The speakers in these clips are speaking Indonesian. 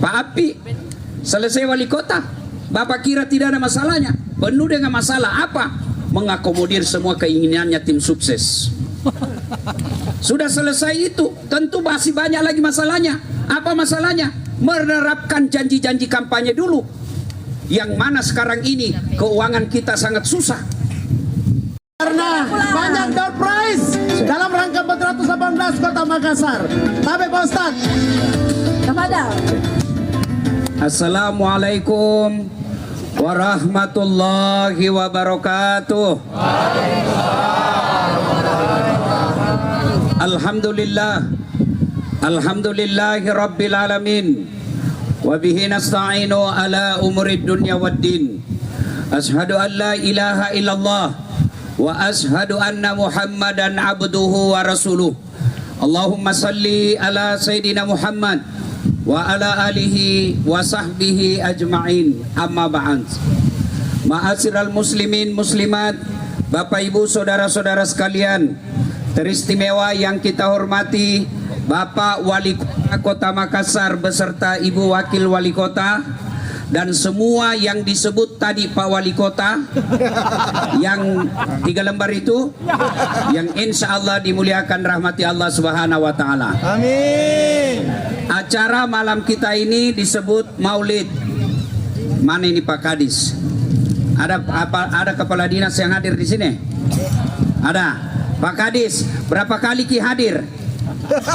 Pak Api selesai wali kota, Bapak kira tidak ada masalahnya? Penuh dengan masalah. Apa? Mengakomodir semua keinginannya tim sukses. Sudah selesai itu, tentu masih banyak lagi masalahnya. Apa masalahnya? Menerapkan janji-janji kampanye dulu, yang mana sekarang ini keuangan kita sangat susah. Karena banyak door prize dalam rangka 418 Kota Makassar. Tapi Pak Ustadz, Kepada Assalamualaikum warahmatullahi wabarakatuh. Alhamdulillah, alhamdulillahi rabbil alamin, wa bihi nasta'inu ala umurid dunya waddin. Ashhadu an la ilaha illallah wa ashhadu anna Muhammadan abduhu wa rasuluh. Allahumma salli ala Sayyidina Muhammad wa ala alihi wa sahbihi ajma'in. Amma ba'd. Ma'asyiral muslimin muslimat, Bapak Ibu saudara-saudara sekalian teristimewa yang kita hormati, Bapak Wali Kota Kota Makassar beserta Ibu Wakil Wali Kota dan semua yang disebut tadi Pak Wali Kota yang 3 lembar itu, yang insya Allah dimuliakan rahmati Allah Subhanahu wa Ta'ala. amin. Acara malam kita ini disebut Maulid. Mana ini Pak Kadis? Ada kepala dinas yang hadir di sini? Ada. Pak Kadis, berapa kali Ki hadir?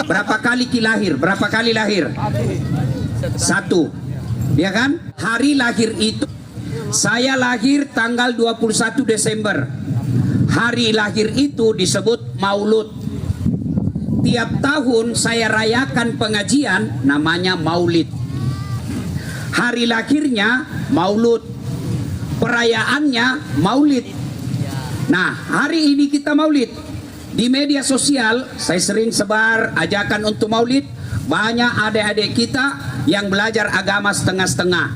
Berapa kali Ki lahir? Berapa kali lahir? 1. Ya kan? Hari lahir itu saya lahir tanggal 21 Desember. Hari lahir itu disebut Maulud. Tiap tahun saya rayakan pengajian namanya Maulid. Hari lahirnya Maulud, perayaannya Maulid. Nah, hari ini kita Maulid. Di media sosial saya sering sebar ajakan untuk Maulid. Banyak adik-adik kita yang belajar agama setengah-setengah.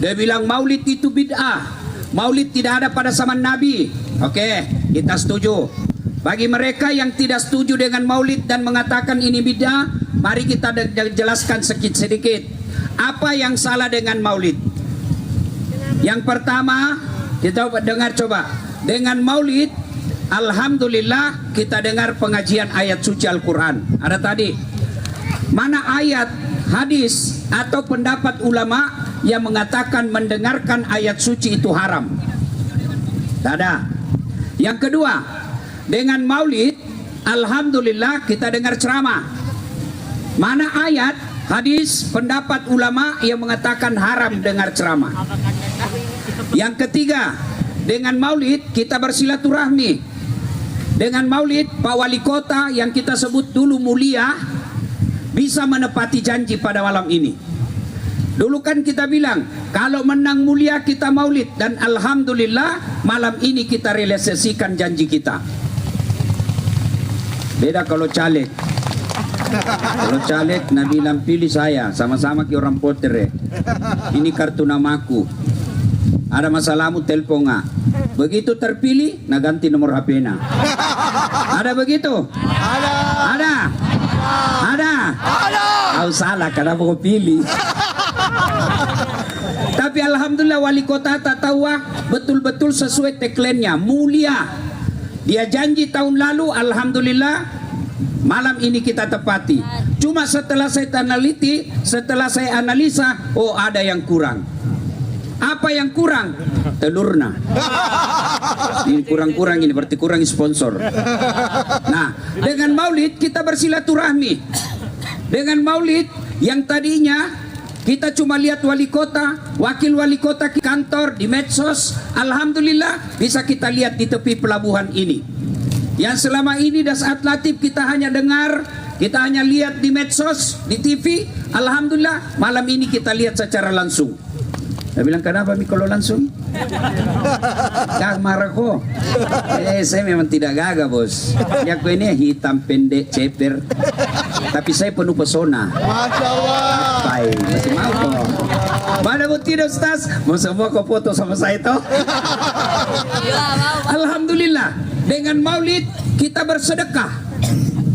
Dia bilang Maulid itu bid'ah, Maulid tidak ada pada zaman Nabi. Oke, kita setuju. Bagi mereka yang tidak setuju dengan Maulid dan mengatakan ini bid'ah, mari kita jelaskan sedikit apa yang salah dengan Maulid. Yang pertama, kita dengar coba. Dengan Maulid, alhamdulillah kita dengar pengajian ayat suci Al-Quran. Ada tadi. Mana ayat, hadis atau pendapat ulama yang mengatakan mendengarkan ayat suci itu haram? Tidak ada. Yang kedua, dengan Maulid, alhamdulillah kita dengar ceramah. Mana ayat, hadis, pendapat ulama yang mengatakan haram dengar ceramah? Yang ketiga, dengan Maulid kita bersilaturahmi. Dengan Maulid, Pak Wali Kota yang kita sebut dulu mulia bisa menepati janji pada malam ini. Dulu kan kita bilang kalau menang mulia kita Maulid, dan alhamdulillah malam ini kita realisasikan janji kita. Beda kalau caleg. Kalau caleg Nabi bilang pilih saya, sama-sama ke orang poter. Ini kartu namaku. Ada masalahmu telepon nggak? Begitu terpilih, nah ganti nomor HP-nya. Ada begitu? Ada. Ada. Kau salah karena mau pilih. Tapi alhamdulillah Wali Kota Tatawa betul-betul sesuai tagline-nya, mulia. Dia janji tahun lalu, alhamdulillah malam ini kita tepati. Cuma setelah saya teliti, setelah saya analisa, oh ada yang kurang. Apa yang kurang? Telurna. Ini kurang-kurang, ini berarti kurang sponsor. Nah, dengan Maulid kita bersilaturahmi. Dengan Maulid yang tadinya kita cuma lihat wali kota, wakil wali kota di kantor, di medsos, alhamdulillah bisa kita lihat di tepi pelabuhan ini. Yang selama ini das atlatif kita hanya dengar, kita hanya lihat di medsos, di TV, alhamdulillah malam ini kita lihat secara langsung. Saya bilang, kenapa Mi kalau langsung? Gak marah kok. Saya memang tidak gagah bos. Ya aku ini hitam pendek ceper, tapi saya penuh pesona. Masya Allah. Baik, masih mau kok. Mana bukti Ustaz? Mau semua kau foto sama saya toh? Alhamdulillah, dengan Maulid kita bersedekah.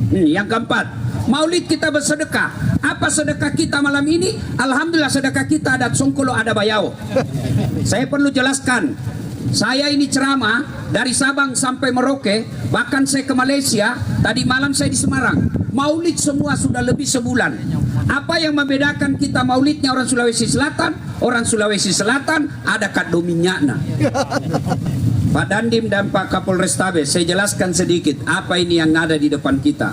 Yang keempat, Maulid kita bersedekah. Apa Apa sedekah kita malam ini? Alhamdulillah sedekah kita ada Songkolo, ada Bayau. Saya perlu jelaskan, saya ini ceramah dari Sabang sampai Merauke, bahkan saya ke Malaysia. Tadi malam saya di Semarang. Maulid semua sudah lebih sebulan. Apa yang membedakan kita maulidnya orang Sulawesi Selatan? Orang Sulawesi Selatan ada kadominyana. Pak Dandim dan Pak Kapolrestabes, saya jelaskan sedikit apa ini yang ada di depan kita.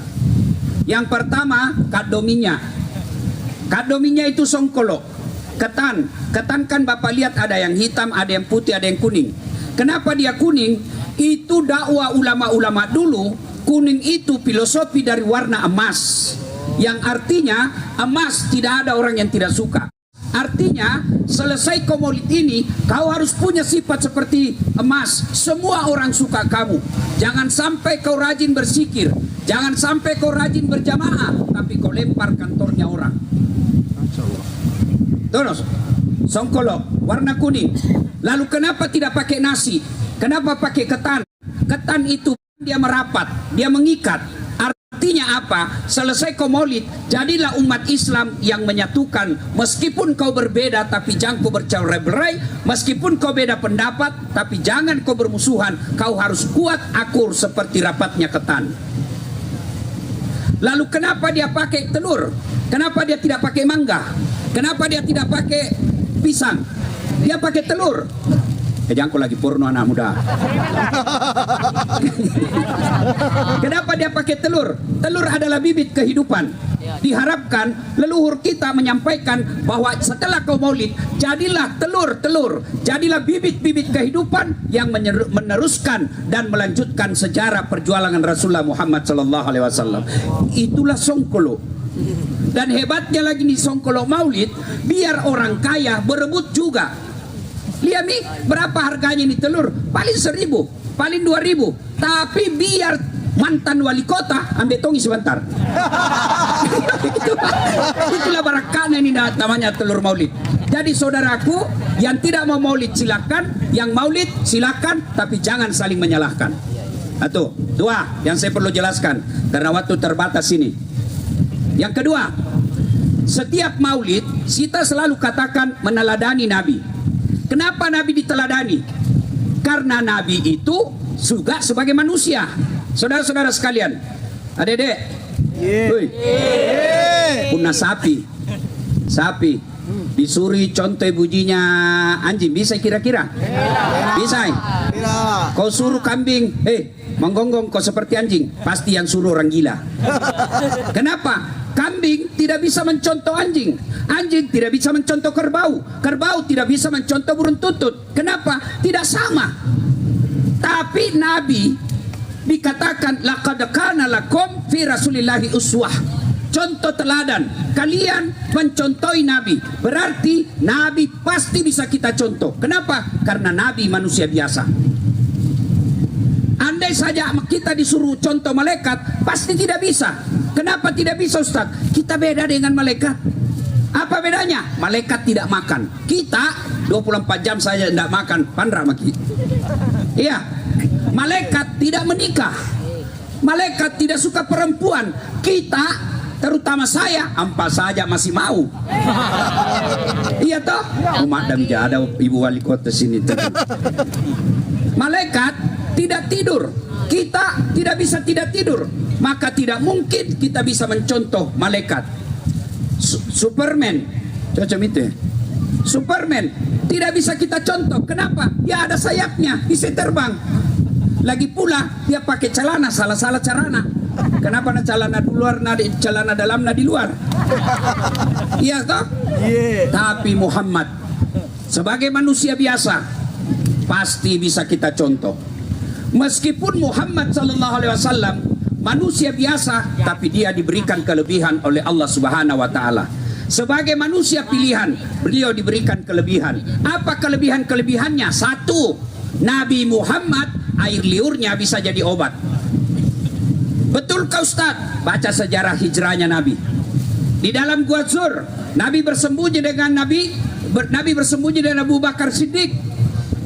Yang pertama, kadominya. Kadominya itu Songkolo. Ketan. Ketan kan Bapak lihat ada yang hitam, ada yang putih, ada yang kuning. Kenapa dia kuning? Itu dakwah ulama-ulama dulu. Kuning itu filosofi dari warna emas. Yang artinya emas tidak ada orang yang tidak suka. Artinya selesai kau maulid ini, kau harus punya sifat seperti emas. Semua orang suka kamu. Jangan sampai kau rajin bersikir, jangan sampai kau rajin berjamaah, tapi kau lempar kantornya orang. Terus Songkolo warna kuning. Lalu kenapa tidak pakai nasi? Kenapa pakai ketan? Ketan itu dia merapat, dia mengikat. Artinya apa? Selesai kau maulid, jadilah umat Islam yang menyatukan. Meskipun kau berbeda, tapi jangan kau bercerai-berai. Meskipun kau beda pendapat, tapi jangan kau bermusuhan. Kau harus kuat akur seperti rapatnya ketan. Lalu kenapa dia pakai telur? Kenapa dia tidak pakai mangga? Kenapa dia tidak pakai pisang? Dia pakai telur. Jangan kau lagi porno anak muda. Kenapa dia pakai telur? Telur adalah bibit kehidupan. Diharapkan leluhur kita menyampaikan bahwa setelah kau maulid, jadilah telur-telur, jadilah bibit-bibit kehidupan yang meneruskan dan melanjutkan sejarah perjuangan Rasulullah Muhammad SAW. Itulah Songkolo. Dan hebatnya lagi di Songkolo maulid, biar orang kaya berebut juga. Lihat nih, berapa harganya ini telur? Paling 1.000, paling 2.000. Tapi biar mantan wali kota ambil tongi sebentar. Itulah barakahnya ini namanya telur maulid. Jadi saudaraku, yang tidak mau maulid silakan, yang maulid silakan, tapi jangan saling menyalahkan. Satu, dua, yang saya perlu jelaskan karena waktu terbatas ini. Yang kedua, setiap maulid kita selalu katakan meneladani Nabi. Kenapa Nabi diteladani? Karena Nabi itu juga sebagai manusia. Saudara-saudara sekalian, adik-adik, punah sapi disuri contoh bujinya anjing, bisa kira-kira? Bisa. Kau suruh kambing, menggonggong kau seperti anjing, pasti yang suruh orang gila. Kenapa? Kambing tidak bisa mencontoh anjing, anjing tidak bisa mencontoh kerbau, kerbau tidak bisa mencontoh burung tutut. Kenapa? Tidak sama. Tapi Nabi dikatakan laqad kana lakum fi rasulillahi uswah, contoh teladan. Kalian mencontohi Nabi, berarti Nabi pasti bisa kita contoh. Kenapa? Karena Nabi manusia biasa. Andai saja kita disuruh contoh malaikat, pasti tidak bisa. Kenapa tidak bisa, Ustaz? Kita beda dengan malaikat. Apa bedanya? Malaikat tidak makan. Kita 24 jam saja tidak makan, pandra maki. Iya. Malaikat tidak menikah. Malaikat tidak suka perempuan. Kita, terutama saya, ampas saja masih mau. Iya toh? Umat dan ada ibu wali kota sini. Malaikat tidak tidur. Kita tidak bisa tidak tidur. Maka tidak mungkin kita bisa mencontoh malaikat. Superman, cocok itu. Superman tidak bisa kita contoh. Kenapa? Dia ada sayapnya, bisa terbang. Lagi pula dia pakai celana, salah-salah celana. Kenapa na celana di luar, na celana dalam, na di luar? Iya toh? Tapi Muhammad sebagai manusia biasa pasti bisa kita contoh. Meskipun Muhammad SAW manusia biasa, tapi dia diberikan kelebihan oleh Allah Subhanahu wa taala. Sebagai manusia pilihan, beliau diberikan kelebihan. Apa kelebihan-kelebihannya? Satu, Nabi Muhammad air liurnya bisa jadi obat. Betul kah Ustaz? Baca sejarah hijrahnya Nabi. Di dalam Gua Zur, Nabi bersembunyi dengan Nabi bersembunyi dengan Abu Bakar Siddiq.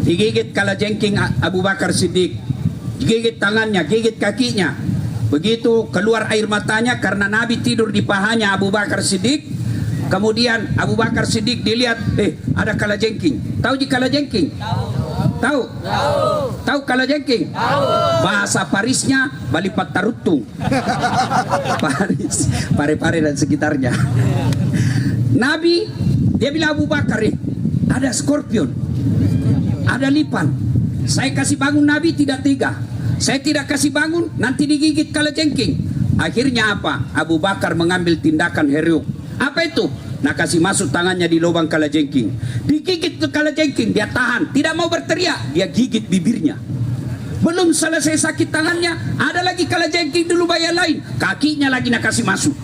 Digigit kalajengking Abu Bakar Siddiq. Gigit tangannya, gigit kakinya. Begitu keluar air matanya karena Nabi tidur di pahanya Abu Bakar Siddiq. Kemudian Abu Bakar Siddiq dilihat, ada kalajengking. Tahu di kalajengking? Tahu? Tahu kalajengking? Bahasa Parisnya Balipat Tarutung. Paris, Pare-Pare dan sekitarnya. Nabi, dia bilang Abu Bakar, ada skorpion, ada lipan. Saya kasih bangun Nabi tidak tega. Saya tidak kasih bangun, nanti digigit kalajengking. Akhirnya apa? Abu Bakar mengambil tindakan heroik. Apa itu? Nah, kasih masuk tangannya di lubang kalajengking. Digigit ke kalajengking, dia tahan, tidak mau berteriak, dia gigit bibirnya. Belum selesai sakit tangannya, ada lagi kalajengking di lubang yang lain, kakinya lagi nak kasih masuk.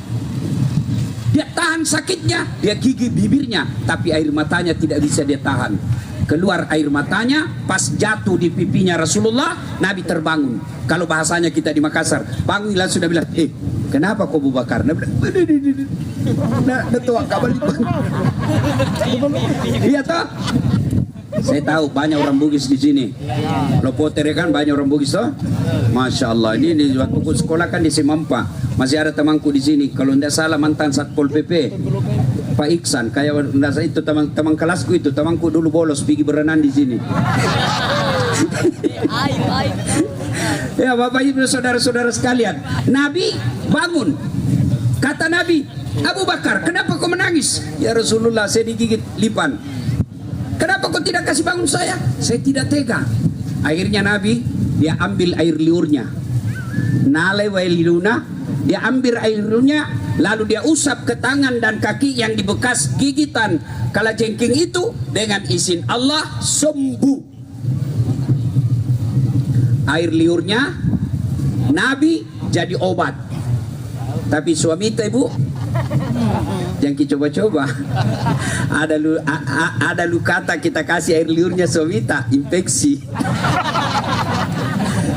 Dia tahan sakitnya, dia gigit bibirnya, tapi air matanya tidak bisa dia tahan. Keluar air matanya, pas jatuh di pipinya Rasulullah, Nabi terbangun. Kalau bahasanya kita di Makassar, bangun langsung sudah bilang, kenapa kau Abu Bakar? Nabi bilang, nah, tua kabel iya toh? Saya tahu banyak orang Bugis di sini. Lopotere kan banyak orang Bugis toh? Masya Allah. Ini waktu aku sekolah kan di Semampa. Masih ada temanku di sini. Kalau tidak salah mantan Satpol PP, Pak Iksan. Kayak itu teman kelasku itu. Temanku dulu bolos pergi berenang di sini. Ya Bapak Ibu saudara-saudara sekalian, Nabi bangun. Kata Nabi, Abu Bakar, kenapa kau menangis? Ya Rasulullah, saya digigit lipan. Kenapa kau tidak kasih bangun saya? Saya tidak tega. Akhirnya Nabi, dia ambil air liurnya. Nale wa liurna, dia ambil air liurnya, lalu dia usap ke tangan dan kaki yang dibekas gigitan kalajengking itu, dengan izin Allah sembuh. Air liurnya Nabi jadi obat. Tapi suami itu ibu jangan coba-coba. Ada lukata kita kasih air liurnya suamita infeksi.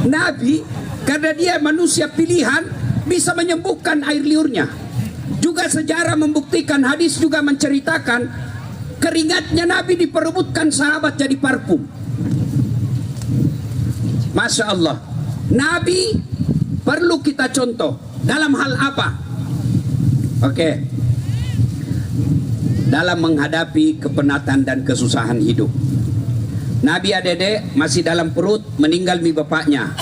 Nabi karena dia manusia pilihan bisa menyembuhkan air liurnya. Juga sejarah membuktikan, hadis juga menceritakan keringatnya Nabi diperebutkan sahabat jadi parfum. Masya Allah. Nabi perlu kita contoh dalam hal apa? Oke. Dalam menghadapi kepenatan dan kesusahan hidup. Nabi adede masih dalam perut meninggal mi bapaknya.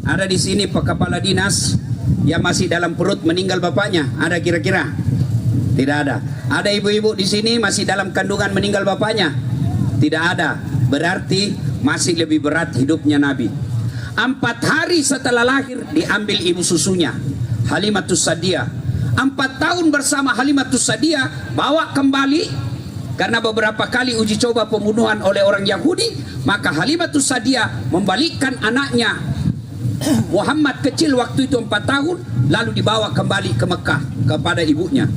Ada di sini Pak Kepala Dinas yang masih dalam perut meninggal bapaknya. Ada kira-kira? Tidak ada. Ada ibu-ibu di sini masih dalam kandungan meninggal bapaknya? Tidak ada. Berarti masih lebih berat hidupnya Nabi. 4 hari setelah lahir diambil ibu susunya, Halimatus Sa'diyah. 4 tahun bersama Halimatus Sa'diyah, bawa kembali karena beberapa kali uji coba pembunuhan oleh orang Yahudi. Maka Halimatus Sa'diyah membalikkan anaknya Muhammad kecil waktu itu 4 tahun, lalu dibawa kembali ke Mekah kepada ibunya.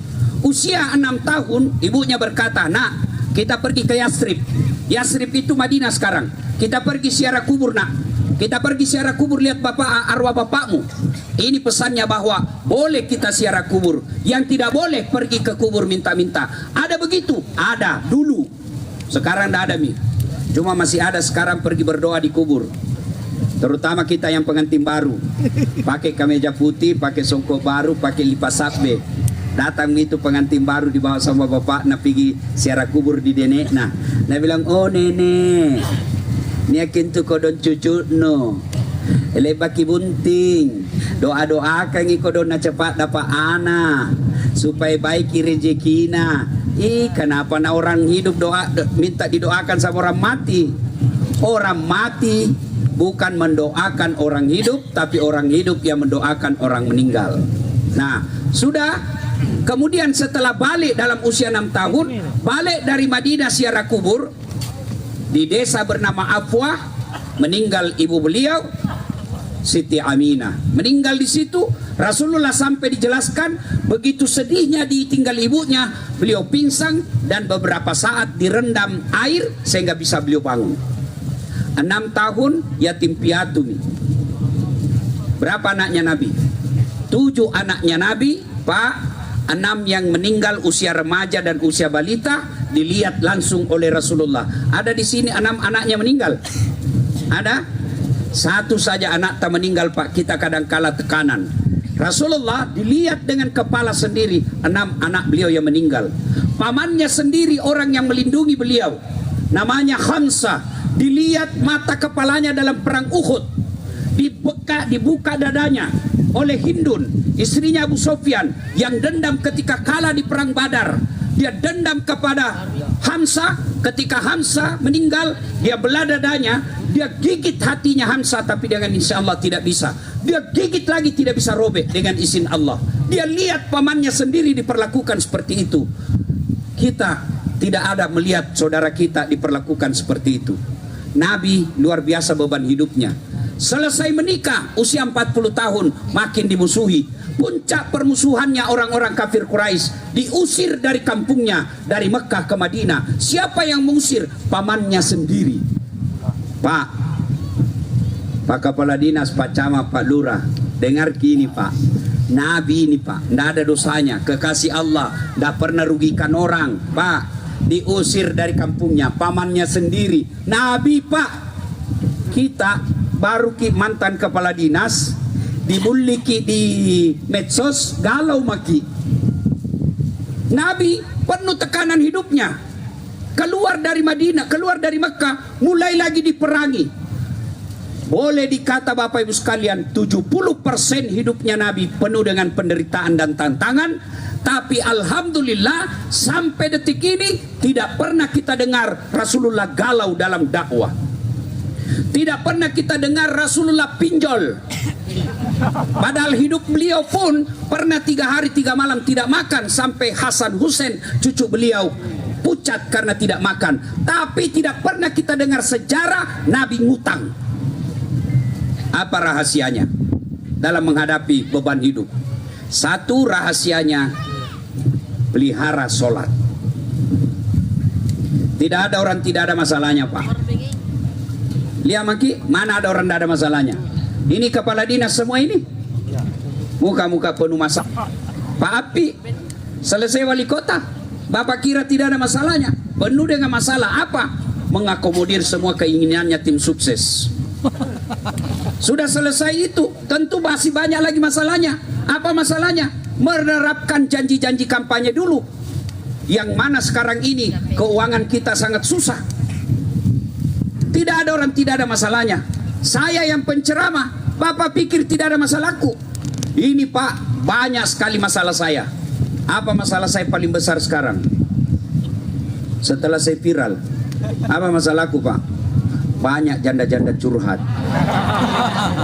Usia 6 tahun, ibunya berkata, nak, kita pergi ke Yasrib. Yasrib itu Madinah sekarang. Kita pergi ziarah kubur, nak. Kita pergi ziarah kubur, lihat bapak, arwah bapakmu. Ini pesannya bahwa boleh kita ziarah kubur. Yang tidak boleh pergi ke kubur minta-minta. Ada begitu? Ada dulu. Sekarang tidak ada mi. Cuma masih ada sekarang pergi berdoa di kubur. Terutama kita yang pengantin baru. Pakai kemeja putih, pakai songkok baru, pakai lipas sabbe. Datang itu pengantin baru dibawa sama bapak, nak pergi ziarah kubur di nenek. Nah bilang, oh nenek, ni akin tu kodon cucu no, elebaki bunting, doa-doakan kodon na cepat dapat anak, supaya baik rezekina. Kenapa na orang hidup minta didoakan sama orang mati? Orang mati bukan mendoakan orang hidup, tapi orang hidup yang mendoakan orang meninggal. Nah, sudah. Kemudian setelah balik dalam usia 6 tahun, balik dari Madinah ziarah kubur, di desa bernama Afwah, meninggal ibu beliau, Siti Aminah. Meninggal di situ, Rasulullah sampai dijelaskan, begitu sedihnya ditinggal ibunya, beliau pingsan dan beberapa saat direndam air sehingga bisa beliau bangun. 6 tahun yatim piatu. Berapa anaknya Nabi? 7 anaknya Nabi, Pak. 6 yang meninggal usia remaja dan usia balita dilihat langsung oleh Rasulullah. Ada di sini 6 anaknya meninggal? Ada? 1 saja anak tak meninggal, Pak. Kita kadang kala tekanan. Rasulullah dilihat dengan kepala sendiri 6 anak beliau yang meninggal. Pamannya sendiri orang yang melindungi beliau, namanya Hamzah, dilihat mata kepalanya dalam perang Uhud, dibuka dadanya oleh Hindun, istrinya Abu Sufyan, yang dendam ketika kalah di perang Badar. Dia dendam kepada Hamzah. Ketika Hamzah meninggal, dia belah dadanya, dia gigit hatinya Hamzah, tapi dengan insya Allah tidak bisa. Dia gigit lagi, tidak bisa robek dengan izin Allah. Dia lihat pamannya sendiri diperlakukan seperti itu. Kita tidak ada melihat saudara kita diperlakukan seperti itu. Nabi luar biasa beban hidupnya. Selesai menikah usia 40 tahun makin dimusuhi. Puncak permusuhannya orang-orang kafir Quraisy, diusir dari kampungnya, dari Mekah ke Madinah. Siapa yang mengusir? Pamannya sendiri. Pak Kepala Dinas, Pak Camat, Pak Lurah, dengar gini Pak, Nabi ini Pak, tidak ada dosanya, kekasih Allah, tidak pernah rugikan orang Pak, diusir dari kampungnya, pamannya sendiri. Nabi Pak, kita baru mantan kepala dinas, dibuliki di medsos, galau maki. Nabi penuh tekanan hidupnya, keluar dari Madinah, keluar dari Mekah, mulai lagi diperangi. Boleh dikata Bapak Ibu sekalian, 70% hidupnya Nabi penuh dengan penderitaan dan tantangan. Tapi alhamdulillah sampai detik ini tidak pernah kita dengar Rasulullah galau dalam dakwah. Tidak pernah kita dengar Rasulullah pinjol. Padahal hidup beliau pun pernah 3 hari 3 malam tidak makan, sampai Hasan Hussein cucu beliau pucat karena tidak makan. Tapi tidak pernah kita dengar sejarah Nabi ngutang. Apa rahasianya dalam menghadapi beban hidup? Satu rahasianya, pelihara sholat. Tidak ada orang tidak ada masalahnya Pak. Lihat maki, mana ada orang tidak ada masalahnya? Ini kepala dinas semua ini, muka-muka penuh masalah. Pak Api selesai wali kota, Bapak kira tidak ada masalahnya? Penuh dengan masalah. Apa? Mengakomodir semua keinginannya tim sukses. Sudah selesai itu, tentu masih banyak lagi masalahnya. Apa masalahnya? Menerapkan janji-janji kampanye dulu, yang mana sekarang ini keuangan kita sangat susah. Tidak ada orang tidak ada masalahnya. Saya yang penceramah, Bapak pikir tidak ada masalahku? Ini Pak, banyak sekali masalah saya. Apa masalah saya paling besar sekarang? Setelah saya viral, apa masalahku Pak? Banyak janda-janda curhat.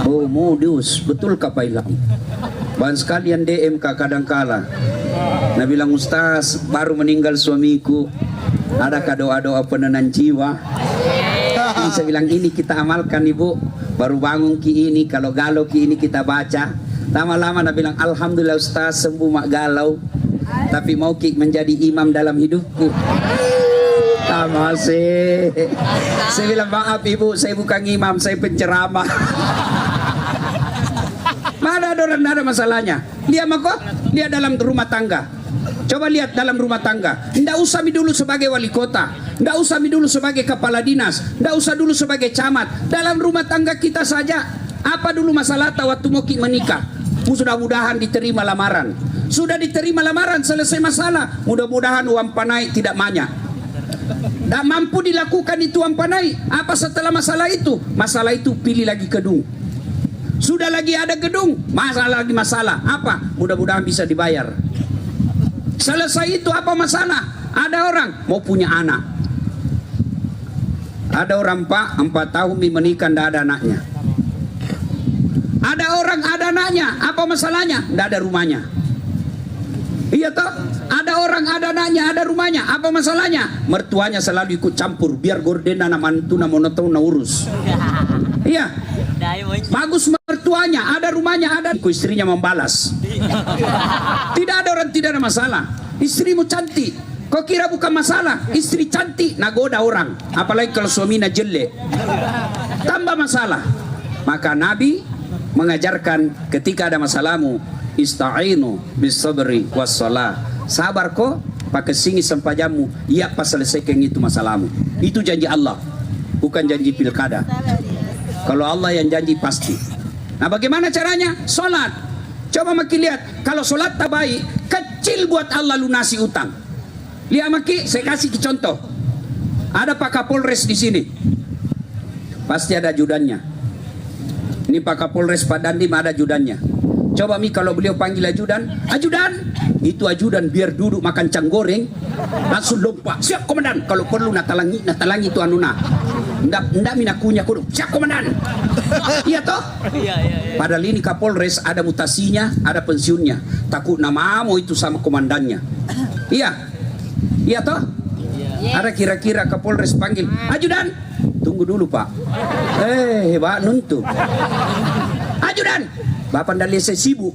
Oh modus, betul Kak Pak Ilham? Bahan sekalian DM Kak kadang-kala. Nah bilang, Ustaz, baru meninggal suamiku, adakah doa-doa penenang jiwa? Saya bilang, ini kita amalkan Ibu. Baru bangun ki ini, kalau galau ki ini kita baca. Lama-lama Nabi bilang, alhamdulillah Ustaz sembuh mak galau, tapi mau ki menjadi imam dalam hidupku. Masih. Saya bilang, maaf Ibu, saya bukan imam, saya penceramah. Mana ada orang, ada masalahnya. Lihat mako, lihat dalam rumah tangga. Coba lihat dalam rumah tangga. Tidak usah dulu sebagai wali kota, tidak usah dulu sebagai kepala dinas, tidak usah dulu sebagai camat. Dalam rumah tangga kita saja, apa dulu masalah waktu mau menikah? Mudah-mudahan diterima lamaran. Sudah diterima lamaran, selesai masalah. Mudah-mudahan uang panai tidak banyak. Tak mampu dilakukan itu uang panai. Apa setelah masalah itu? Masalah itu pilih lagi gedung. Sudah lagi ada gedung, masalah lagi masalah. Apa? Mudah-mudahan bisa dibayar. Selesai itu apa masalah? Ada orang mau punya anak. Ada orang Pak 4 tahun menikah tidak ada anaknya. Ada orang ada anaknya, apa masalahnya? Tidak ada rumahnya. Iya toh? Ada orang ada anaknya, ada rumahnya, apa masalahnya? Mertuanya selalu ikut campur biar gorden anak mantu na monoton na urus. Iya. Bagus mertuanya, ada rumahnya, ada istrinya membalas. Tidak ada orang tidak ada masalah. Istrimu cantik, kau kira bukan masalah? Istri cantik nagoda orang, apalagi kalau suaminya jelek, tambah masalah. Maka Nabi mengajarkan ketika ada masalahmu, ista'inu bis sabri was salah. Sabar kok, pakai singi sempajamu, iya pas selesaikan itu masalahmu. Itu janji Allah, bukan janji pilkada. Kalau Allah yang janji pasti. Nah bagaimana caranya? Sholat. Coba Maki lihat, kalau sholat tak baik, kecil buat Allah lunasi utang. Lihat Maki, saya kasih contoh. Ada Pak Kapolres di sini, pasti ada ajudannya. Ini Pak Kapolres Pak Dandim ada ajudannya. Coba Mi kalau beliau panggil ajudan, ajudan, itu ajudan biar duduk makan cang goreng, langsung lompat, siap komandan. Kalau perlu natalangi itu anuna. Ndak mina kunyah kudu, siap komandan. Iya toh? Padahal ini Kapolres ada mutasinya, ada pensiunnya. Takut namamu itu sama komandannya. Iya toh? Ada kira-kira Kapolres panggil, ajudan, tunggu dulu Pak. Hebat nuntu. Ajudan, Bapak ndak lihat saya sibuk.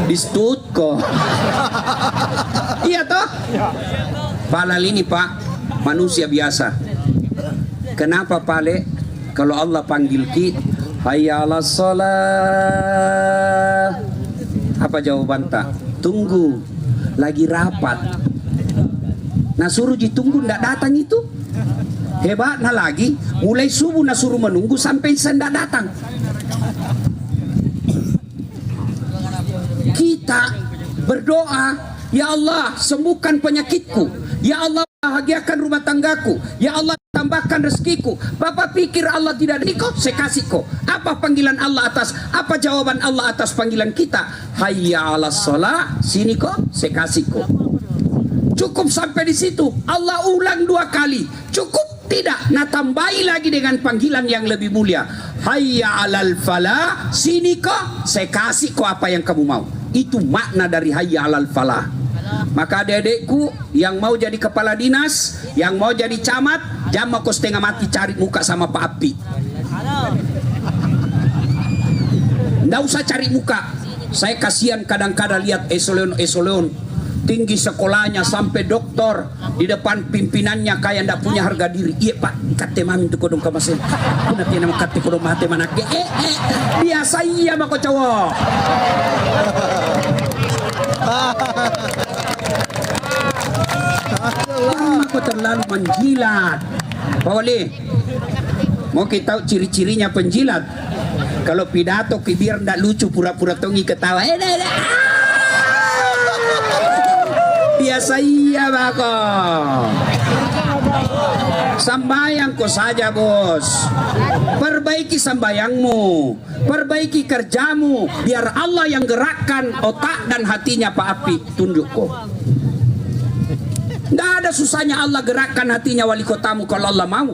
Distut kok. Iya toh? Padahal ini Pak, manusia biasa. Kenapa Pale? Kalau Allah panggil kita, hayya 'alas shalah. Apa jawaban tak? Tunggu, lagi rapat. Nah suruh ditunggu ndak datang itu. Hebatnya lagi, mulai subuh nah suruh menunggu sampai ndak datang. Kita berdoa, ya Allah sembuhkan penyakitku, ya Allah bahagiakan rumah tanggaku, ya Allah tambahkan rezekiku. Bapak pikir Allah tidak ada kok, saya kasih kok. Apa panggilan Allah atas, apa jawaban Allah atas panggilan kita? Hayya 'alas shalah, sini kok, saya kasih kok. Cukup sampai di situ. Allah ulang 2 kali. Cukup tidak? Nah tambahi lagi dengan panggilan yang lebih mulia. Hayya 'alal falah, sini kok, saya kasih kok apa yang kamu mau. Itu makna dari hayya 'alal falah. Maka adik-adikku yang mau jadi kepala dinas, yang mau jadi camat, jangan kau setengah mati cari muka sama Pak Api. Nggak usah cari muka. Saya kasihan kadang-kadang lihat eselon tinggi sekolahnya sampai doktor, di depan pimpinannya kayak ndak punya harga diri. Iya Pak, kate mami itu kodong kamasen. Kuna tiana makate kodong mate manake. Biasa iya mako cowok. Aku terlalu menjilat. Pak Wali, mau kita tahu ciri-cirinya penjilat? Kalau pidato biar ndak lucu, pura-pura tongi ketawa. Biasa iya bako. Sambayang ko saja bos. Perbaiki sambayangmu, perbaiki kerjamu, biar Allah yang gerakkan otak dan hatinya Pak Api. Tunjuk kok. Nggak ada susahnya Allah gerakkan hatinya wali kotamu kalau Allah mau.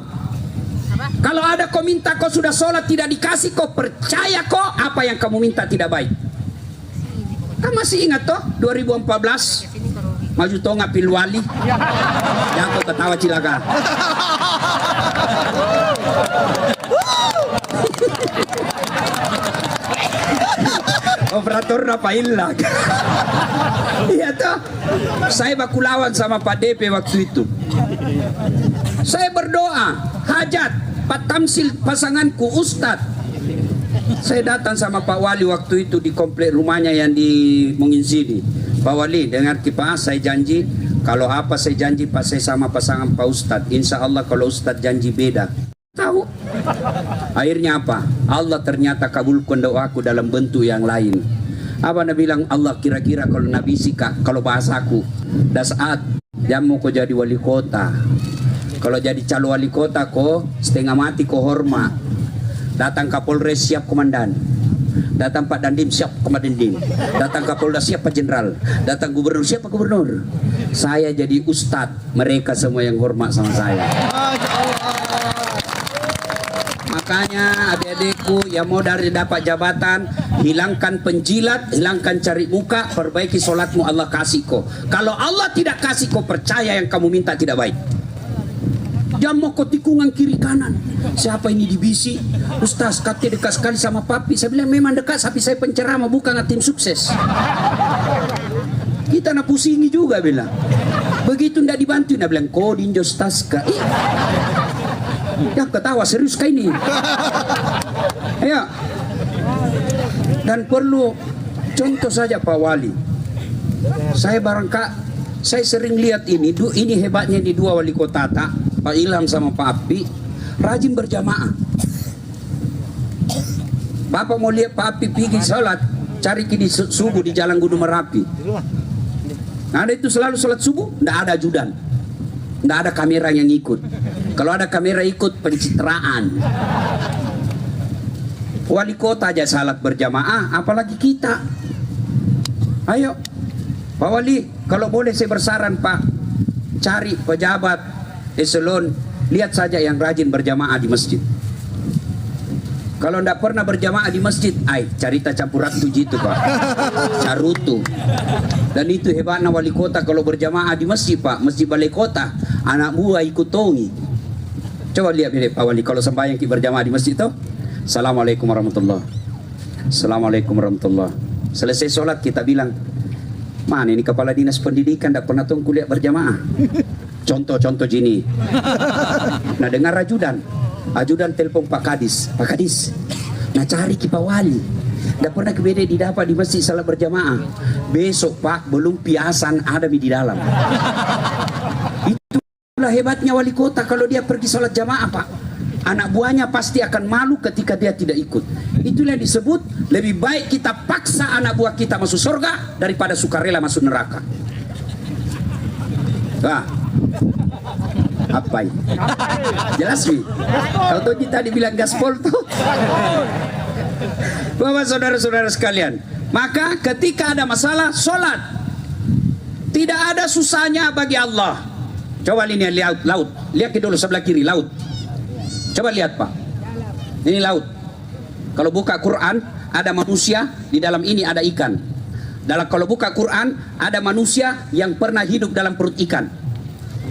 Kalau ada kau minta kau sudah sholat tidak dikasih, kau percaya kok apa yang kamu minta tidak baik. Kan masih ingat toh 2014 maju toh ngapil wali. Jangan kau ketawa cilaka. Operator apa ilang? Iya toh. Saya baku lawan sama Pak DP waktu itu. Saya berdoa hajat Pak Tamsil pasanganku Ustadz. Saya datang sama Pak Wali waktu itu di komplek rumahnya yang di Mungin sini. Pak Wali, dengar Pak, saya janji kalau apa saya janji pas saya sama pasangan Pak Ustadz. Insya Allah kalau Ustadz janji beda. Tahu? Akhirnya apa? Allah ternyata kabulkan doaku dalam bentuk yang lain. Apa Nabi bilang Allah kira-kira kalau Nabi Sika, kalau bahasaku, dah saat jamu kau jadi wali kota. Kalau jadi calon wali kota kau setengah mati kau hormat. Datang Kapolres siap komandan. Datang Pak Dandim siap komandan. Datang Kapolda siap Pak Jenderal. Datang Gubernur siap Pak Gubernur. Saya jadi ustadz, mereka semua yang hormat sama saya. Makanya adik-adikku yang mau dari dapat jabatan, hilangkan penjilat, hilangkan cari muka, perbaiki sholatmu, Allah kasih kau. Kalau Allah tidak kasih kau, percaya yang kamu minta tidak baik. Jangan mau kau tikungan kiri kanan. Siapa ini dibisi? Ustaz, katanya dekat sekali sama papi. Saya bilang memang dekat, tapi saya penceramah bukan tim sukses. Kita nak pusingi juga bilang. Begitu ndak dibantu, nak bilang kau dinjo Ustaz kah? Yang ketawa serius kah ini? Ayo. Dan perlu contoh saja Pak Wali. Saya sering lihat ini hebatnya di dua wali kota Pak Ilham sama Pak Api, rajin berjamaah. Bapak mau lihat Pak Api pergi sholat, cari di subuh di Jalan Gunung Merapi. Ada itu selalu sholat subuh, tidak ada ajudan, tidak ada kamera yang ikut. Kalau ada kamera ikut pencitraan. Wali kota aja salat berjamaah, apalagi kita. Ayo, Pak Wali, kalau boleh saya bersaran Pak, cari pejabat eselon, lihat saja yang rajin berjamaah di masjid. Kalau tidak pernah berjamaah di masjid, cerita campuran tuji itu Pak, carutu. Dan itu hebatnya wali kota kalau berjamaah di masjid Pak, masjid balai kota, anak buah ikut tongi. Coba lihat ini Pak Wali, kalau sembahyang kita berjamaah di masjid itu, Assalamualaikum warahmatullahi. Assalamualaikum warahmatullahi. Selesai sholat kita bilang, mana ini kepala dinas pendidikan tidak pernah tuh kuliah berjamaah. Contoh-contoh gini. Nah dengar ajudan telepon Pak Kadis, Pak Kadis, nah cari Pak Wali. Tidak pernah kebeda didapat di masjid salat berjamaah. Besok Pak belum piasan ada di dalam. Itulah hebatnya wali kota kalau dia pergi salat jamaah Pak. Anak buahnya pasti akan malu ketika dia tidak ikut. Itulah yang disebut lebih baik kita paksa anak buah kita masuk surga daripada sukarela masuk neraka. Wah, apa ini? Jelas nih. Kalau tuh kita dibilang gaspol tuh. Bapak saudara-saudara sekalian, maka ketika ada masalah sholat, tidak ada susahnya bagi Allah. Coba lihat laut, lihat dulu sebelah kiri laut. Coba lihat Pak, ini laut. Kalau buka Quran ada manusia, di dalam ini ada ikan. Kalau buka Quran ada manusia yang pernah hidup dalam perut ikan.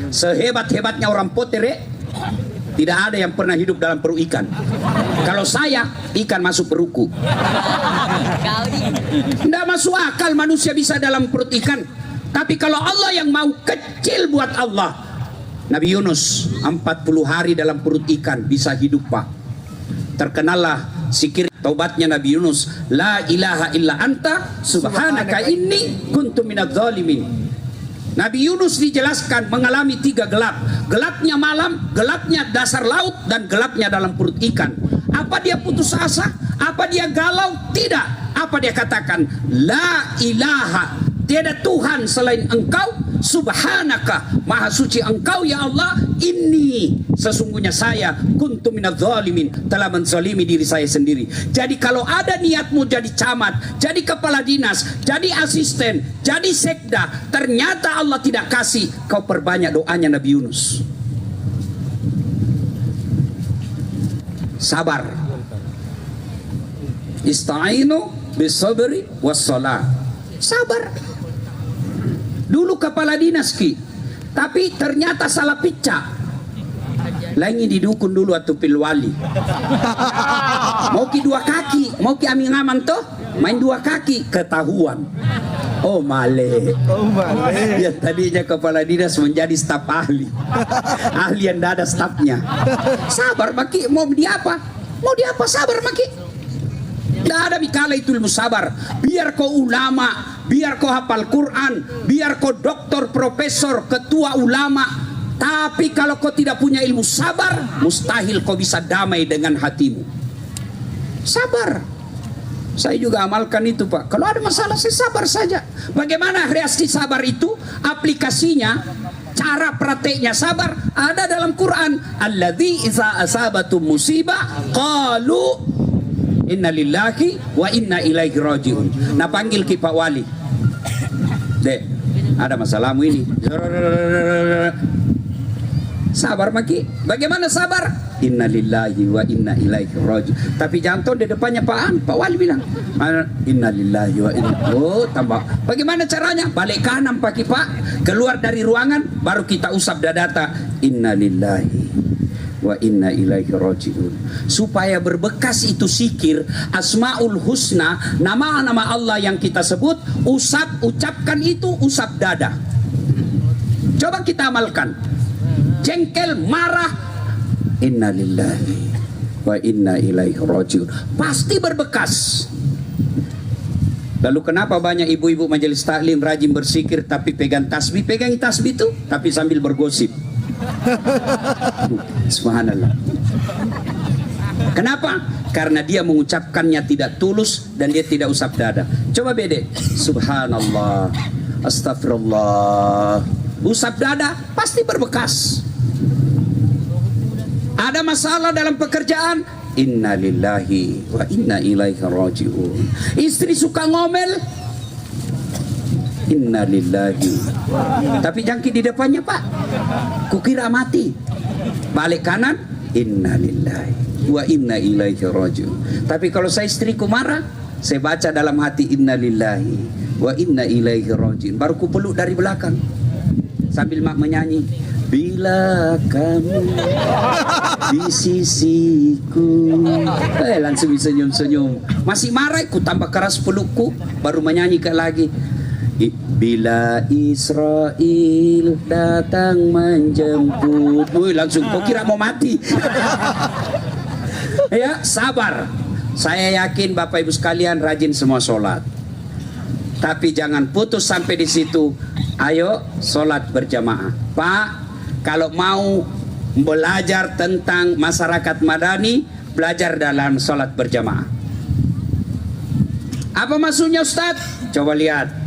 Sehebat-hebatnya orang potere, tidak ada yang pernah hidup dalam perut ikan. Kalau saya, ikan masuk perutku. Tidak masuk akal manusia bisa dalam perut ikan. Tapi kalau Allah yang mau, kecil buat Allah. Nabi Yunus 40 hari dalam perut ikan bisa hidup Pak. Terkenallah zikir taubatnya Nabi Yunus, la ilaha illa anta subhanaka inni kuntu minadz zalimin. Nabi Yunus dijelaskan mengalami 3 gelap. Gelapnya malam, gelapnya dasar laut, dan gelapnya dalam perut ikan. Apa dia putus asa? Apa dia galau? Tidak. Apa dia katakan? La ilaha, tiada Tuhan selain engkau, subhanaka, maha suci engkau ya Allah, ini sesungguhnya saya kuntu minadz zalimin, telah menzalimi diri saya sendiri. Jadi kalau ada niatmu jadi camat, jadi kepala dinas, jadi asisten, jadi sekda, ternyata Allah tidak kasih, kau perbanyak doanya Nabi Yunus. Sabar. Ista'inu bisabri wassalah. Sabar. Dulu kepala dinas ki, tapi ternyata salah picca. Lagi didukun dulu atau pilwali. Mau ki 2 kaki, mau ki amin aman toh, main 2 kaki, ketahuan. Oh male. Yang tadinya kepala dinas menjadi staf ahli. Ahli yang tidak ada stafnya. Sabar maki, mau di apa? Mau di apa sabar maki? Tidak ada bikala itu ilmu sabar. Biar kau ulama, biar kau hafal Quran, biar kau doktor, profesor, ketua ulama, tapi kalau kau tidak punya ilmu sabar, mustahil kau bisa damai dengan hatimu. Sabar. Saya juga amalkan itu Pak. Kalau ada masalah saya sabar saja. Bagaimana reaksi sabar itu? Aplikasinya, cara prakteknya sabar ada dalam Quran. Alladzi iza asabatum musibah qalu inna lillahi wa inna ilaihi rajiun. Nah panggil ki Pak Wali, Dek, ada masalahmu ini. Sabar maki. Bagaimana sabar? Inna lillahi wa inna ilaihi rajiun. Tapi jantung di depannya Pak Wali bilang, inna lillahi wa inna. Oh tambah. Bagaimana caranya? Balik kanan paki Pak, keluar dari ruangan, baru kita usap dadata. Inna lillahi wa inna ilaihi rajiun. Supaya berbekas itu zikir Asmaul Husna, nama-nama Allah yang kita sebut, ucapkan itu, usap dada. Coba kita amalkan. Jengkel, marah, inna lillahi wa inna ilaihi rajiun, pasti berbekas. Lalu kenapa banyak ibu-ibu majelis taklim rajin berzikir tapi pegang tasbih itu tapi sambil bergosip? Subhanallah. Kenapa? karena dia mengucapkannya tidak tulus dan dia tidak usap dada. Coba bede, subhanallah, astagfirullah, usap dada pasti berbekas. Ada masalah dalam pekerjaan, inna lillahi wa inna ilaihi raji'un. Istri suka ngomel, inna lillahi, tapi jangkit di depannya, Pak, kukira mati. Balik kanan, inna lillahi wa inna ilaihi raji'un. Tapi kalau saya istriku marah, saya baca dalam hati inna lillahi wa inna ilaihi raji'un, baru ku peluk dari belakang sambil mak menyanyi, bila kamu di sisiku, langsung senyum-senyum. Masih marah, ku tambah keras pelukku, baru menyanyi lagi, bila Israel datang menjemput. Langsung kau kira mau mati. Ya, sabar. Saya yakin Bapak Ibu sekalian rajin semua sholat. Tapi jangan putus sampai di situ. Ayo sholat berjamaah. Pak, kalau mau belajar tentang masyarakat madani, belajar dalam sholat berjamaah. Apa maksudnya Ustadz? Coba lihat.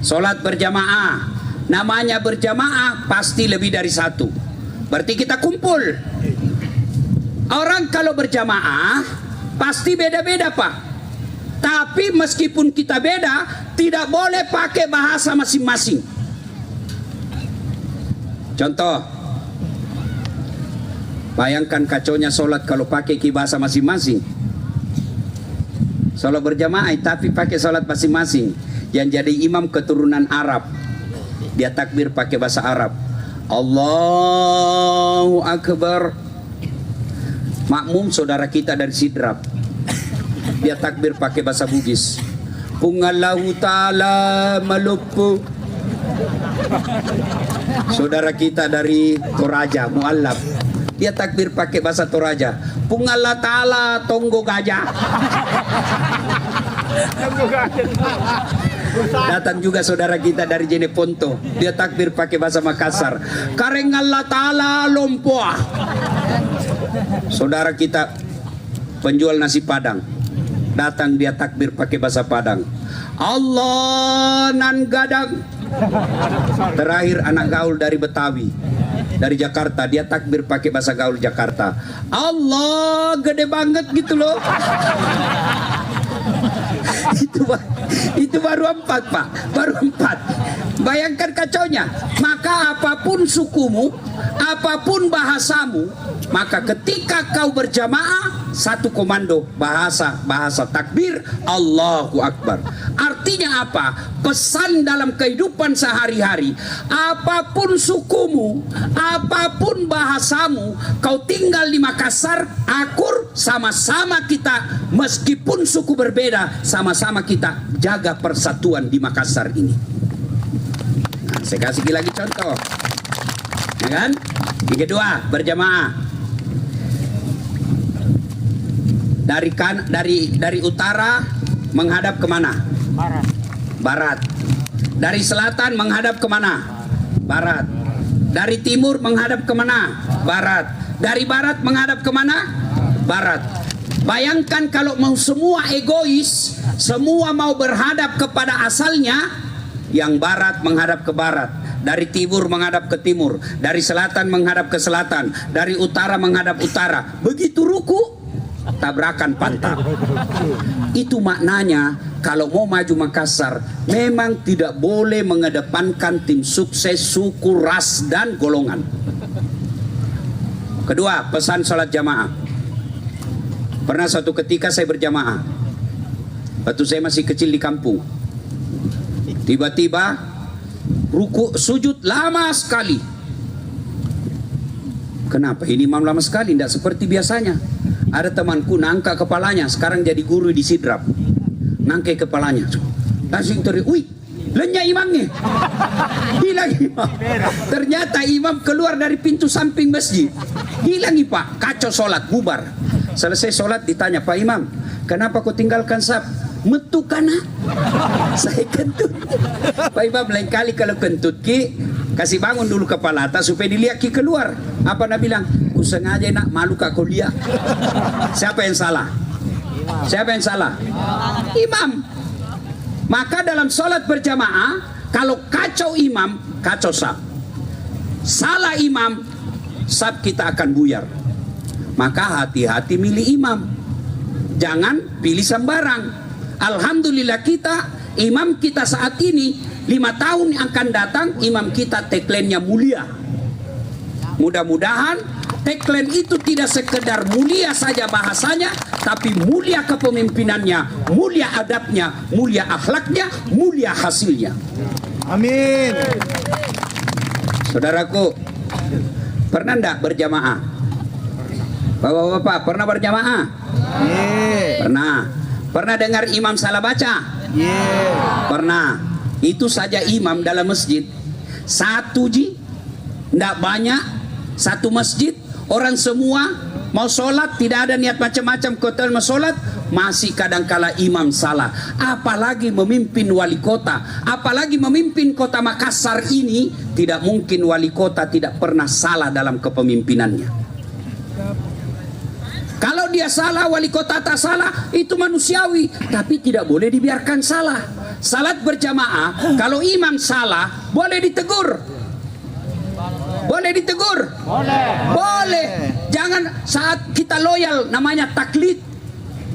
Sholat berjamaah, namanya berjamaah pasti lebih dari satu. Berarti kita kumpul. Orang kalau berjamaah pasti beda-beda, Pak. Tapi meskipun kita beda, tidak boleh pakai bahasa masing-masing. Contoh, bayangkan kacaunya sholat kalau pakai bahasa masing-masing. Sholat berjamaah tapi pakai sholat masing-masing. Yang jadi imam keturunan Arab, dia takbir pakai bahasa Arab, Allahu Akbar. Makmum saudara kita dari Sidrap, dia takbir pakai bahasa Bugis, Pungallahu ta'ala malupu. Saudara kita dari Toraja, Mu'allab, dia takbir pakai bahasa Toraja, Pungallah ta'ala tonggo gajah. Datang juga saudara kita dari Jeneponto, dia takbir pakai bahasa Makassar, Kareng Allah ta'ala lompoa. Saudara kita penjual nasi Padang, datang dia takbir pakai bahasa Padang, Allah nan gadang. Terakhir anak gaul dari Betawi, dari Jakarta, dia takbir pakai bahasa gaul Jakarta, Allah gede banget gitu loh. Itu baru 4, Pak, baru 4. Bayangkan kacaunya. Maka apapun sukumu, apapun bahasamu, maka ketika kau berjamaah, satu komando bahasa takbir, Allahu Akbar. Artinya apa? Pesan dalam kehidupan sehari-hari, apapun sukumu, apapun bahasamu, kau tinggal di Makassar, akur, sama-sama kita, meskipun suku berbeda, sama-sama kita jaga persatuan di Makassar ini. Nah, saya kasih lagi contoh, ya kan? Yang kedua, berjamaah. Dari utara menghadap kemana? Barat. Dari selatan menghadap kemana? Barat. Dari timur menghadap kemana? Barat. Dari barat menghadap kemana? Barat. Bayangkan kalau mau semua egois, semua mau berhadap kepada asalnya, yang barat menghadap ke barat, dari timur menghadap ke timur, dari selatan menghadap ke selatan, dari utara menghadap utara. Begitu ruku, tabrakan pantat. Itu maknanya kalau mau maju Makassar memang tidak boleh mengedepankan tim sukses, suku, ras, dan golongan. Kedua, pesan sholat jamaah. Pernah suatu ketika saya berjamaah, waktu saya masih kecil di kampung. Tiba-tiba ruku sujud lama sekali. Kenapa ini imam lama sekali? Tidak seperti biasanya. Ada temanku nangka kepalanya, sekarang jadi guru di Sidrap, nangkai kepalanya, langsung teriak, wih, lenyap imamnya. Hilang imam. Ternyata imam keluar dari pintu samping masjid. Hilang Pak, kacau sholat, bubar. Selesai sholat ditanya, Pak Imam, kenapa kau tinggalkan sab? Metu kana? Saya kentut. Pak Imam lain kali kalau kentut ki, kasih bangun dulu kepala atas supaya dilihat ki keluar. Apa nak bilang? Ku sengaja nak malu kak kau lihat. Siapa yang salah? Siapa yang salah? Imam. Maka dalam sholat berjamaah, kalau kacau imam, kacau saf. Salah imam, saf kita akan buyar. Maka hati-hati milih imam. Jangan pilih sembarang. Alhamdulillah imam kita saat ini 5 tahun yang akan datang, imam kita tagline-nya mulia. Mudah-mudahan tagline itu tidak sekedar mulia saja bahasanya, tapi mulia kepemimpinannya, mulia adabnya, mulia akhlaknya, mulia hasilnya. Amin. Saudaraku, pernah enggak berjamaah? Bapak-bapak, pernah berjamaah? Pernah. Pernah dengar imam salah baca? Pernah. Itu saja imam dalam masjid. Satu enggak banyak. Satu masjid, orang semua mau sholat, tidak ada niat macam-macam kotel mau sholat, masih kadangkala imam salah. Apalagi memimpin wali kota, apalagi memimpin kota Makassar ini, tidak mungkin wali kota tidak pernah salah dalam kepemimpinannya. Kalau dia salah, wali kota tak salah, itu manusiawi, tapi tidak boleh dibiarkan salah. Salat berjamaah, kalau imam salah, boleh ditegur. Boleh ditegur? Boleh. Jangan saat kita loyal, namanya taklid.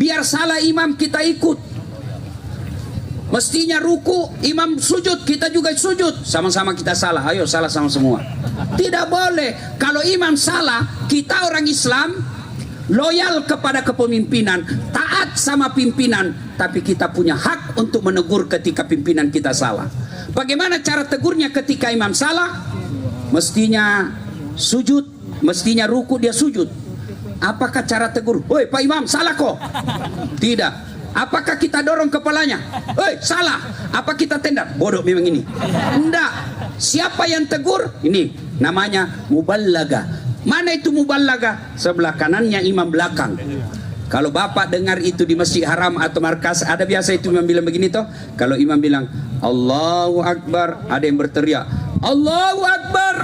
Biar salah imam kita ikut. Mestinya ruku, imam sujud, kita juga sujud. Sama-sama kita salah, ayo salah sama semua. Tidak boleh. Kalau imam salah, kita orang Islam loyal kepada kepemimpinan, taat sama pimpinan, tapi kita punya hak untuk menegur ketika pimpinan kita salah. Bagaimana cara tegurnya ketika imam salah? Mestinya sujud, mestinya ruku dia sujud. Apakah cara tegur? Woi Pak Imam, salah kok? Tidak. Apakah kita dorong kepalanya? Woi salah. Apa kita tendang? Bodoh memang ini. Enggak. Siapa yang tegur? Ini namanya muballaga. Mana itu muballaga? Sebelah kanannya imam belakang. Kalau bapak dengar itu di Masjid Haram atau markas, ada biasa itu imam bilang begini toh. Kalau imam bilang Allahu Akbar, ada yang berteriak Allahu Akbar,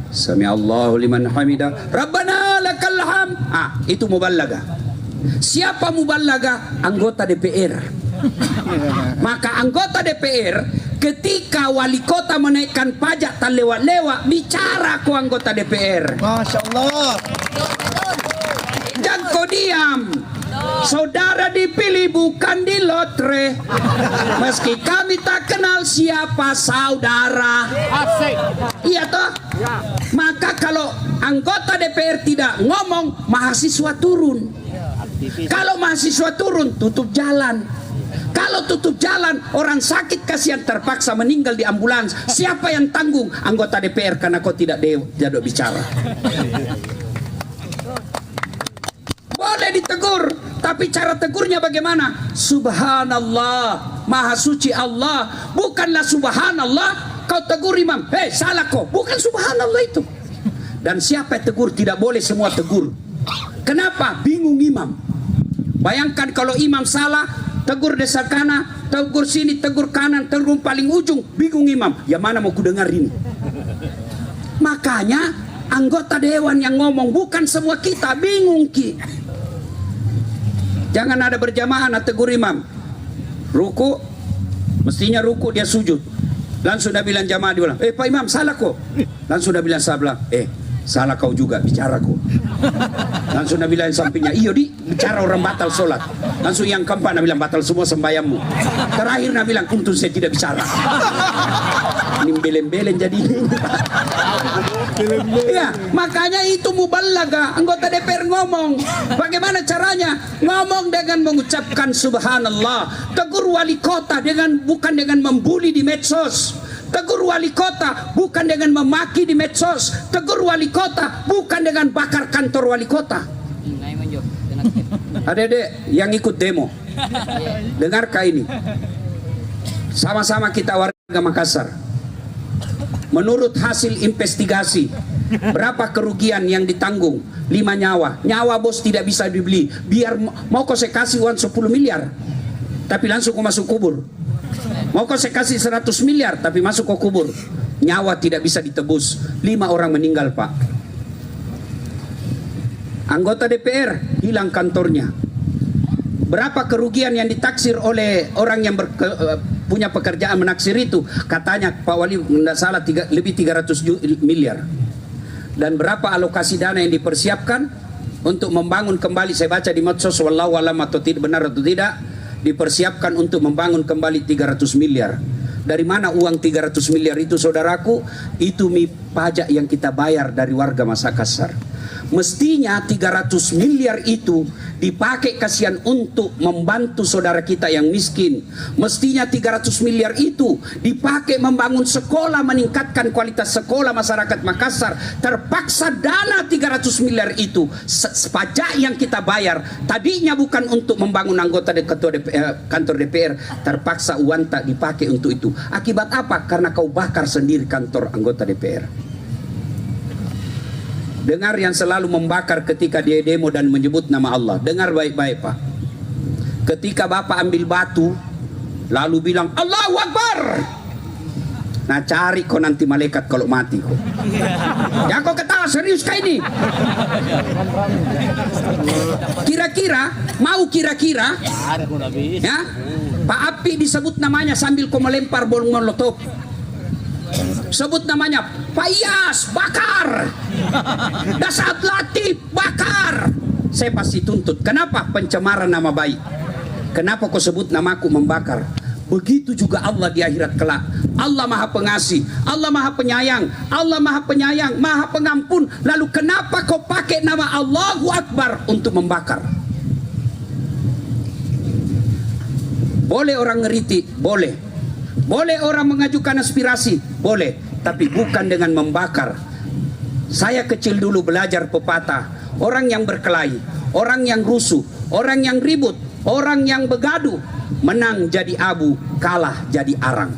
Sami Allahu liman hamidah, Rabbana lakal hamd. Itu muballaga. Siapa muballaga? Anggota DPR. Maka anggota DPR ketika wali kota menaikkan pajak tak lewat-lewat, bicara ku anggota DPR. Masya Allah. Dan kau diam. Saudara dipilih bukan di lotre. Meski kami tak kenal siapa saudara. Iya toh? Maka kalau anggota DPR tidak ngomong, mahasiswa turun. Kalau mahasiswa turun, tutup jalan. Kalau tutup jalan, orang sakit kasihan terpaksa meninggal di ambulans. Siapa yang tanggung? Anggota DPR, karena kau tidak bicara. Boleh ditegur, tapi cara tegurnya bagaimana? Subhanallah, maha suci Allah. Bukanlah subhanallah kau tegur imam, hei salah kau. Bukan subhanallah itu. Dan siapa yang tegur? Tidak boleh semua tegur. Kenapa? Bingung imam. Bayangkan kalau imam salah, tegur desa kanan, tegur sini, tegur kanan, tegur paling ujung, bingung imam. Yang mana mau ku dengar ini? Makanya anggota dewan yang ngomong, bukan semua kita, bingung ki. Jangan ada berjamaah nak tegur imam. Ruku, mestinya ruku dia sujud. Langsung dah bilang jamaah, dia bilang, Pak Imam salah kok. Langsung dah bilang salah, salah kau juga, bicara kau. Langsung dah bilang sampingnya, iyo di, bicara orang batal sholat. Langsung yang keempat nak bilang batal semua sembayammu. Terakhir nak bilang, untung saya tidak bicara. Ini belen-belen jadi. Ya, makanya itu muballaga. Anggota DPR ngomong. Bagaimana caranya? Ngomong dengan mengucapkan subhanallah. Tegur wali kota bukan dengan membuli di medsos. Tegur wali kota bukan dengan memaki di medsos. Tegur wali kota bukan dengan bakar kantor wali kota. Adik-adik yang ikut demo, dengarkah ini? Sama-sama kita warga Makassar. Menurut hasil investigasi, berapa kerugian yang ditanggung? 5 nyawa. Nyawa bos tidak bisa dibeli. Biar mau kau saya kasih uang 10 miliar, tapi langsung kau masuk kubur. Mau kau saya kasih 100 miliar, tapi masuk kau kubur. Nyawa tidak bisa ditebus. 5 orang meninggal, Pak. Anggota DPR hilang kantornya. Berapa kerugian yang ditaksir oleh orang yang punya pekerjaan menaksir itu? Katanya Pak Wali tidak salah lebih 300 miliar. Dan berapa alokasi dana yang dipersiapkan untuk membangun kembali, saya baca di medsos, wallahu alam atau tidak benar atau tidak, dipersiapkan untuk membangun kembali 300 miliar. Dari mana uang 300 miliar itu, saudaraku? Itu pajak yang kita bayar dari warga Makassar. Mestinya 300 miliar itu dipakai kasihan untuk membantu saudara kita yang miskin. Mestinya 300 miliar itu dipakai membangun sekolah, meningkatkan kualitas sekolah masyarakat Makassar. Terpaksa dana 300 miliar itu, pajak yang kita bayar, tadinya bukan untuk membangun anggota kantor DPR, terpaksa uang tak dipakai untuk itu. Akibat apa? Karena kau bakar sendiri kantor anggota DPR. Dengar yang selalu membakar ketika dia demo dan menyebut nama Allah. Dengar baik-baik, Pak. Ketika Bapak ambil batu lalu bilang Allahu Akbar, nah cari kau nanti malaikat kalau mati kau. Ya kau ketawa serius kah ini? Kira-kira ya Pak Api disebut namanya sambil kau melempar bom molotov. Sebut namanya Pak Iyas, bakar. Dasar Latif, bakar. Saya pasti tuntut. Kenapa? Pencemaran nama baik. Kenapa kau sebut namaku membakar? Begitu juga Allah di akhirat kelak. Allah Maha Pengasih, Allah Maha Penyayang, Allah Maha Penyayang, Maha Pengampun. Lalu kenapa kau pakai nama Allahu Akbar untuk membakar? Boleh orang ngeritik, boleh. Boleh orang mengajukan aspirasi, boleh, tapi bukan dengan membakar. Saya kecil dulu belajar pepatah, orang yang berkelahi, orang yang rusuh, orang yang ribut, orang yang begaduh, menang jadi abu, kalah jadi arang.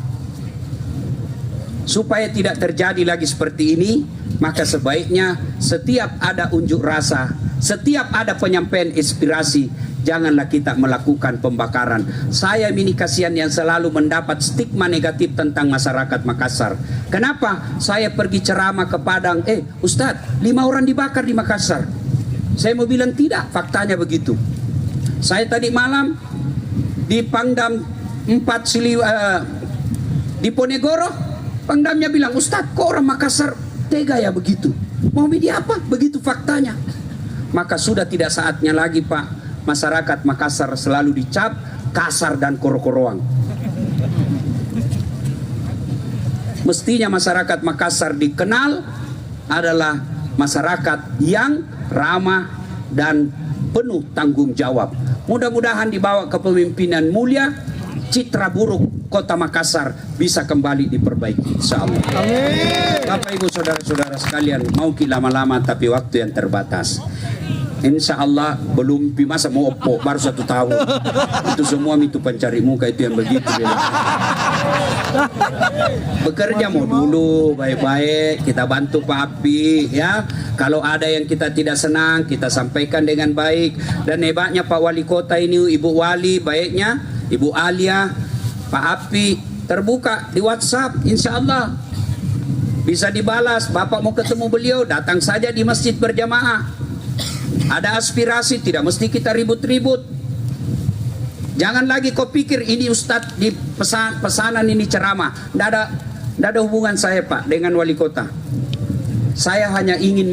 Supaya tidak terjadi lagi seperti ini, maka sebaiknya setiap ada unjuk rasa, setiap ada penyampaian inspirasi, janganlah kita melakukan pembakaran. Saya ini kasihan yang selalu mendapat stigma negatif tentang masyarakat Makassar. Kenapa? Saya pergi ceramah ke Padang, Ustadz, 5 orang dibakar di Makassar. Saya mau bilang tidak, faktanya begitu. Saya tadi malam di Pangdam 4 di Ponegoro, Pangdamnya bilang, Ustadz, kok orang Makassar tega ya begitu? Mau media apa? Begitu faktanya. Maka sudah tidak saatnya lagi, Pak, masyarakat Makassar selalu dicap kasar dan koro-koroang. Mestinya masyarakat Makassar dikenal adalah masyarakat yang ramah dan penuh tanggung jawab. Mudah-mudahan dibawa kepemimpinan mulia, citra buruk Kota Makassar bisa kembali diperbaiki, insyaallah. Amin. Bapak Ibu saudara-saudara sekalian, mau lama-lama tapi waktu yang terbatas. Insya Allah belum masa mau opo baru 1 tahun. Itu semua itu pencari muka itu yang begitu. Bekerja mau dulu baik-baik, kita bantu Pak Api ya. Kalau ada yang kita tidak senang, kita sampaikan dengan baik. Dan hebatnya Pak Wali Kota ini, Ibu Wali, baiknya Ibu Alia, Pak Api terbuka di WhatsApp, insya Allah bisa dibalas. Bapak mau ketemu beliau, datang saja di masjid berjamaah. Ada aspirasi, tidak mesti kita ribut-ribut. Jangan lagi kau pikir ini Ustadz di pesanan ini ceramah. Tidak ada hubungan saya, Pak, dengan wali kota. Saya hanya ingin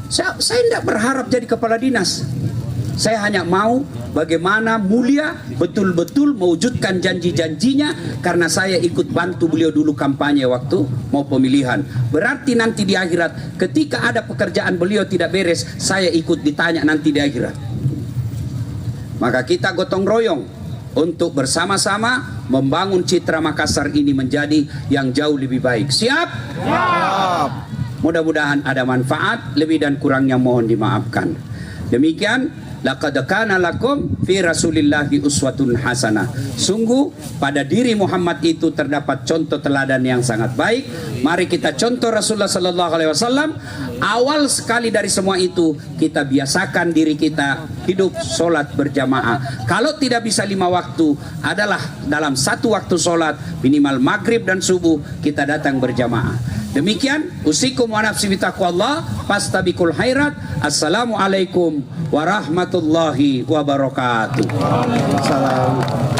saya tidak berharap jadi kepala dinas. Saya hanya mau bagaimana mulia betul-betul mewujudkan janji-janjinya, karena saya ikut bantu beliau dulu kampanye waktu mau pemilihan. Berarti nanti di akhirat ketika ada pekerjaan beliau tidak beres, saya ikut ditanya nanti di akhirat. Maka kita gotong royong untuk bersama-sama membangun citra Makassar ini menjadi yang jauh lebih baik. Siap? Siap. Mudah-mudahan ada manfaat, lebih dan kurangnya mohon dimaafkan. Demikian, laqad kana lakum fi Rasulillahi uswatun hasanah. Sungguh pada diri Muhammad itu terdapat contoh teladan yang sangat baik. Mari kita contoh Rasulullah sallallahu alaihi wasallam. Awal sekali dari semua itu, kita biasakan diri kita hidup sholat berjamaah. Kalau tidak bisa 5 waktu, adalah dalam 1 waktu sholat, minimal maghrib dan subuh kita datang berjamaah. Demikian, usikum wa nafsi bitaqwallah, fastabiqul khairat. Assalamualaikum warahmatullahi wabarakatuh. Salam.